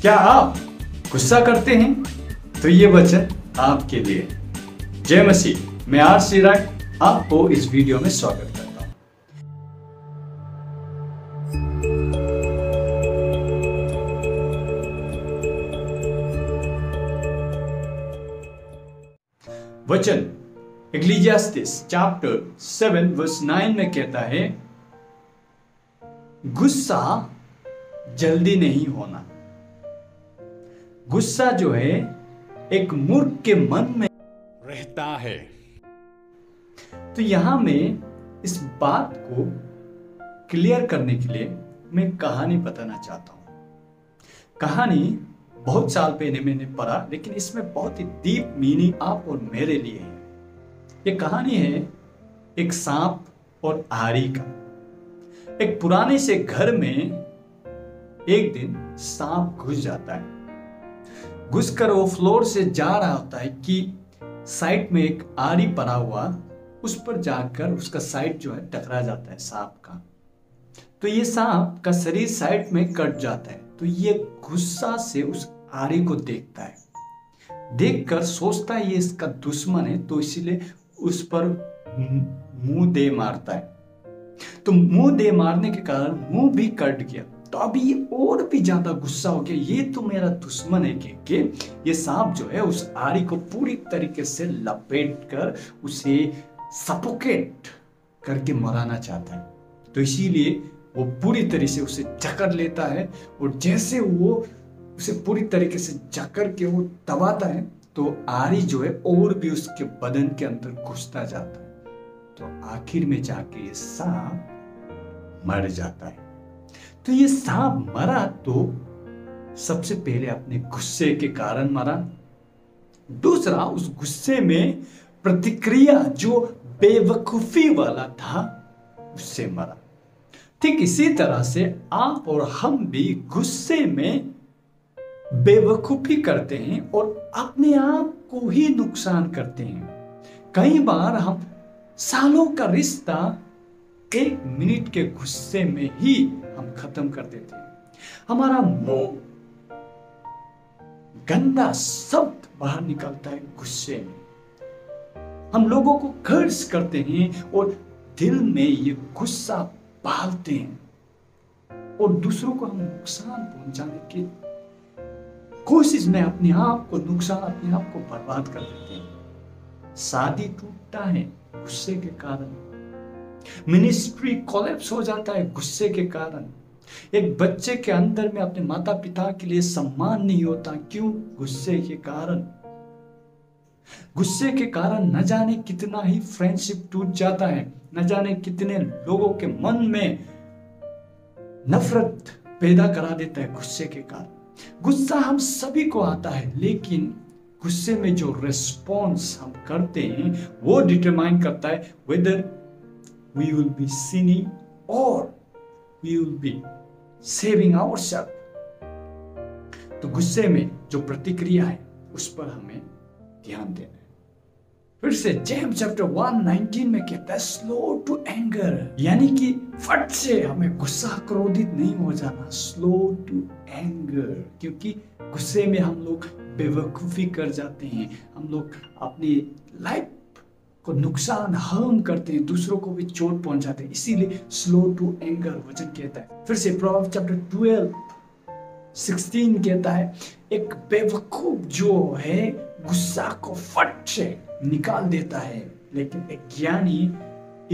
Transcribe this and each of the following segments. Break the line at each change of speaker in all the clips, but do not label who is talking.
क्या आप गुस्सा करते हैं? तो ये वचन आपके लिए। जय मसीह। मैं आरसी राय आपको इस वीडियो में स्वागत करता हूं। वचन इक्लेसियास्टिस चैप्टर 7 वर्स 9 में कहता है, गुस्सा जल्दी नहीं होना। गुस्सा जो है एक मूर्ख के मन में रहता है। तो यहां में इस बात को क्लियर करने के लिए मैं कहानी बताना चाहता हूं। कहानी बहुत साल पहले मैंने पढ़ा, लेकिन इसमें बहुत ही डीप मीनिंग आप और मेरे लिए है। ये कहानी है एक सांप और आरी का। एक पुराने से घर में एक दिन सांप घुस जाता है। घुसकर वो फ्लोर से जा रहा होता है कि साइड में एक आरी पड़ा हुआ, उस पर जाकर उसका साइड जो है टकरा जाता है सांप का। तो ये सांप का शरीर साइड में कट जाता है। तो ये गुस्सा से उस आरी को देखता है। देखकर सोचता है ये इसका दुश्मन है, तो इसीलिए उस पर मुंह दे मारता है। तो मुंह दे मारने के कारण मुंह भी कट गया। तो अभी ये और भी ज्यादा गुस्सा हो गया, ये तो मेरा दुश्मन है कि ये सांप जो है उस आरी को पूरी तरीके से लपेट कर उसे सफोकेट करके मराना चाहता है। तो इसीलिए वो पूरी तरह से उसे जकड़ लेता है, और जैसे वो उसे पूरी तरीके से जकड़ के वो दबाता है, तो आरी जो है और भी उसके बदन के अंदर घुसता जाता है। तो आखिर में जाके ये सांप मर जाता है। तो ये सांप मरा तो सबसे पहले अपने गुस्से के कारण मरा। दूसरा, उस गुस्से में प्रतिक्रिया जो बेवकूफी वाला था उससे मरा। ठीक इसी तरह से आप और हम भी गुस्से में बेवकूफी करते हैं और अपने आप को ही नुकसान करते हैं। कई बार हम सालों का रिश्ता 1 मिनट के गुस्से में ही हम खत्म कर देते हैं। हमारा मुंह गंदा शब्द बाहर निकलता है गुस्से में। हम लोगों को कर्ज करते हैं और दिल में ये गुस्सा पालते हैं, और दूसरों को हम नुकसान पहुंचाने की कोशिश में अपने आप को बर्बाद कर देते हैं। शादी टूटता है गुस्से के कारण। मिनिस्ट्री कोलैप्स हो जाता है गुस्से के कारण। एक बच्चे के अंदर में अपने माता पिता के लिए सम्मान नहीं होता। क्यों? गुस्से के कारण। गुस्से के कारण न जाने कितना ही फ्रेंडशिप टूट जाता है, न जाने कितने लोगों के मन में नफरत पैदा करा देता है गुस्से के कारण। गुस्सा हम सभी को आता है, लेकिन गुस्से में जो रिस्पॉन्स हम करते हैं वो डिटरमाइन करता है weather we will be sinning or we will be saving ourselves। तो गुस्से में जो प्रतिक्रिया है उस पर हमें ध्यान देना है। फिर से जेम्स चैप्टर 1:19 में कहता है स्लो टू एंगर, यानी कि फट से हमें गुस्सा क्रोधित नहीं हो जाना। स्लो टू एंगर, क्योंकि गुस्से में हम लोग बेवकूफी कर जाते हैं। हम लोग अपनी लाइफ को नुकसान हार्म करते हैं, दूसरों को भी चोट पहुंचाते हैं। इसीलिए स्लो टू एंगर वचन कहता है। फिर से प्रोवर्ब्स चैप्टर 12:16 कहता है एक बेवकूफ जो है गुस्सा को फट से निकाल देता है, लेकिन एक ज्ञानी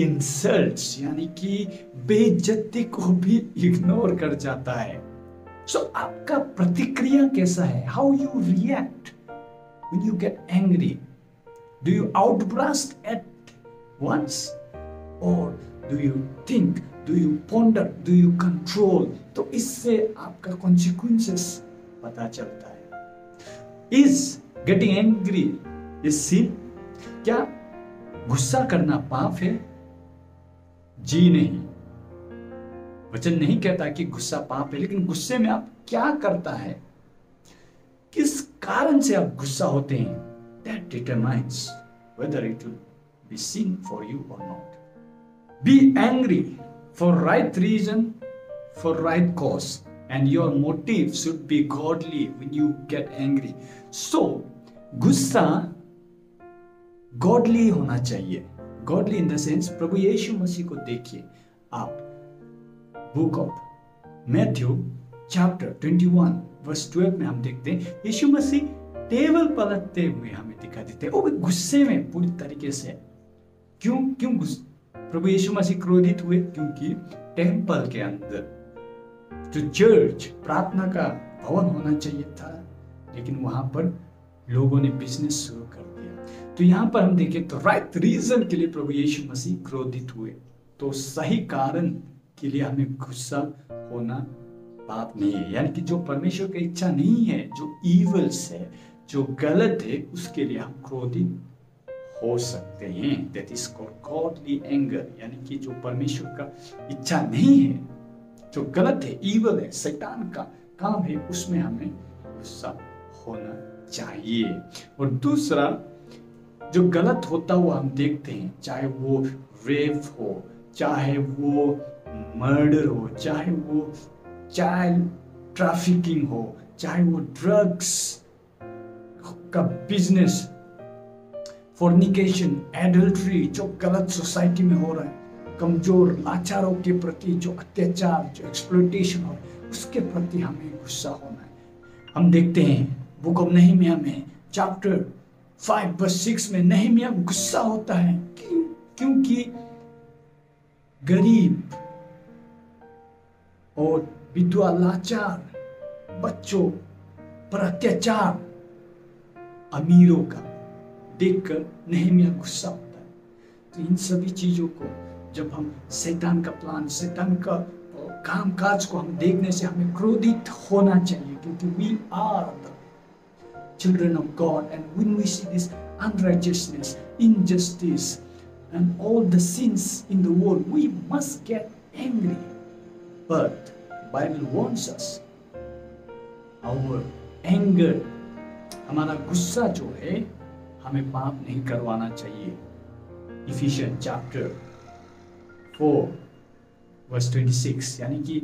इंसल्ट्स यानी कि बेइज्जती को भी इग्नोर कर जाता है। सो आपका प्रतिक्रिया कैसा है? How you react when you get angry? Do you outburst at once, or do you think, do you ponder, do you control? तो इससे आपका consequences पता चलता है। Is getting angry is sin? क्या गुस्सा करना पाप है? जी नहीं। वचन नहीं कहता कि गुस्सा पाप है, लेकिन गुस्से में आप क्या करता है, किस कारण से आप गुस्सा होते हैं, that determines whether it will be sin for you or not. Be angry for right reason, for right cause. and your motive should be godly when you get angry. So गुस्सा godly होना चाहिए. Godly in the sense, प्रभु यीशु मसीह को देखिए आप. Book of Matthew chapter 21 verse 12 में हम देखते हैं यीशु मसीह टेबल पलटते हुए हमें दिखाई देते हैं. वो भी गुस्से में पूरी तरीके से. क्यों प्रभु यीशु मसीह क्रोधित हुए? क्योंकि टेम्पल के अंदर जो चर्च, प्रार्थना का भवन होना चाहिए था, लेकिन वहां पर लोगों ने बिजनेस शुरू कर दिया. तो यहां पर हम देखें तो राइट रीजन के लिए प्रभु यीशु मसीह क्रोधित हुए. तो सही कारण के लिए हमें गुस्सा होना पाप नहीं है. यानी कि जो परमेश्वर की इच्छा नहीं है, जो इवल्स है, जो गलत है, उसके लिए हम क्रोधित हो सकते हैं. That is called godly anger. यानी कि जो परमेश्वर का इच्छा नहीं है, जो गलत है, इवल है, शैतान का काम है, उसमें हमें गुस्सा होना चाहिए. और दूसरा जो गलत होता हुआ हम देखते हैं, चाहे वो रेप हो, चाहे वो मर्डर हो, चाहे वो चाइल्ड ट्रैफिकिंग हो, चाहे वो ड्रग्स का बिजनेस, फोर्निकेशन, एडल्ट्री, जो गलत सोसाइटी में हो रहा है, कमजोर लाचारों के प्रति जो अत्याचार, जो एक्सप्लॉयटेशन हो रहा है, उसके प्रति हमें गुस्सा होना है. हम देखते हैं बुक ऑफ नहमिया में चैप्टर 5 वर्स 6 में नहमिया गुस्सा होता है. क्योंकि गरीब और विधवा, लाचार बच्चों पर अत्याचार, अमीरों का देखकर नहमिया गुस्सा होता है. तो इन सभी चीजों को जब हम शैतान का प्लान, शैतान का काम काज को हम देखने से हमें क्रोधित होना चाहिए, क्योंकि we are the children of God, and when we see this unrighteousness, injustice and all the sins in the world, we must get angry. But Bible warns us, our anger, हमारा गुस्सा जो है, हमें पाप नहीं करवाना चाहिए. Ephesians chapter 4 verse 26. यानी कि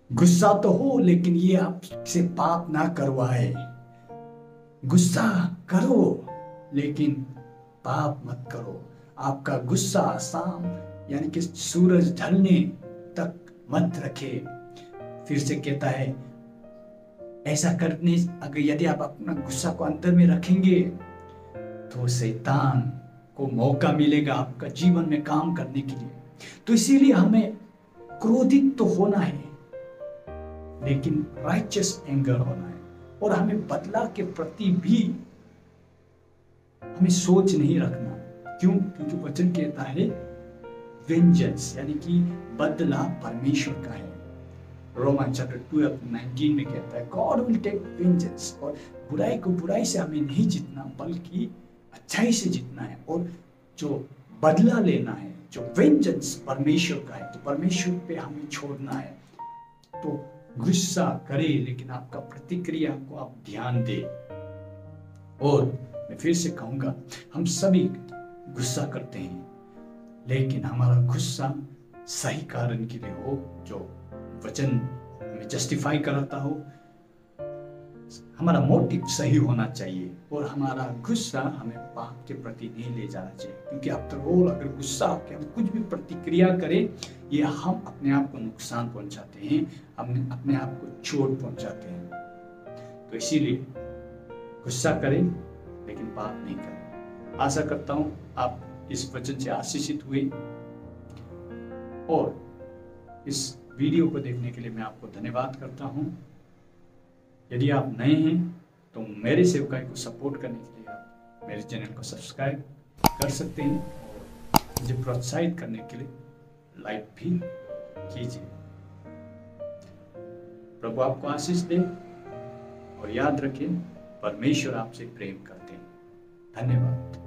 गुस्सा तो हो, लेकिन ये आपसे पाप ना करवाए. गुस्सा करो, लेकिन पाप मत करो. आपका गुस्सा शाम यानी कि सूरज ढलने तक मत रखे. फिर से कहता है, ऐसा करने अगर यदि आप अपना गुस्सा को अंदर में रखेंगे तो शैतान को मौका मिलेगा आपका जीवन में काम करने के लिए. तो इसीलिए हमें क्रोधित तो होना है, लेकिन राइचियस एंगर होना है. और हमें बदला के प्रति भी हमें सोच नहीं रखना. क्यों? क्योंकि वचन कहता है वेंजेंस, यानी कि बदला परमेश्वर का है. रोमन चैप्टर 12:19 में कहता है गॉड विल टेक वेंजेंस. और बुराई को बुराई से हमें नहीं जीतना, बल्कि अच्छाई से जीतना है. और जो बदला लेना है, जो वेंजेंस परमेश्वर का है, तो परमेश्वर पे हमें छोड़ना है. तो गुस्सा करे, लेकिन आपका प्रतिक्रिया को आप ध्यान दे. और मैं फिर से कहूंगा, हम सभी गुस्सा करते हैं, लेकिन हमारा गुस्सा सही कारण के लिए हो, जो वचन हमें जस्टिफाई कराता हो. हमारा मोटिव सही होना चाहिए, और हमारा गुस्सा हमें पाप के प्रति नहीं ले जाना चाहिए. क्योंकि आफ्टर ऑल अगर गुस्सा आके हम कुछ भी प्रतिक्रिया करें, ये हम अपने आप को नुकसान पहुंचाते हैं, हम अपने आप को चोट पहुंचाते हैं. तो इसीलिए गुस्सा करें, लेकिन पाप नहीं करें. आशा करता हूं आप इस वचन से आशीषित हुए. और इस वीडियो को देखने के लिए मैं आपको धन्यवाद करता हूं. यदि आप नए हैं तो मेरे सेवकाई को सपोर्ट करने के लिए आप मेरे चैनल को सब्सक्राइब कर सकते हैं, और मुझे प्रोत्साहित करने के लिए लाइक भी कीजिए. प्रभु आपको आशीष दे, और याद रखें परमेश्वर आपसे प्रेम करते हैं. धन्यवाद.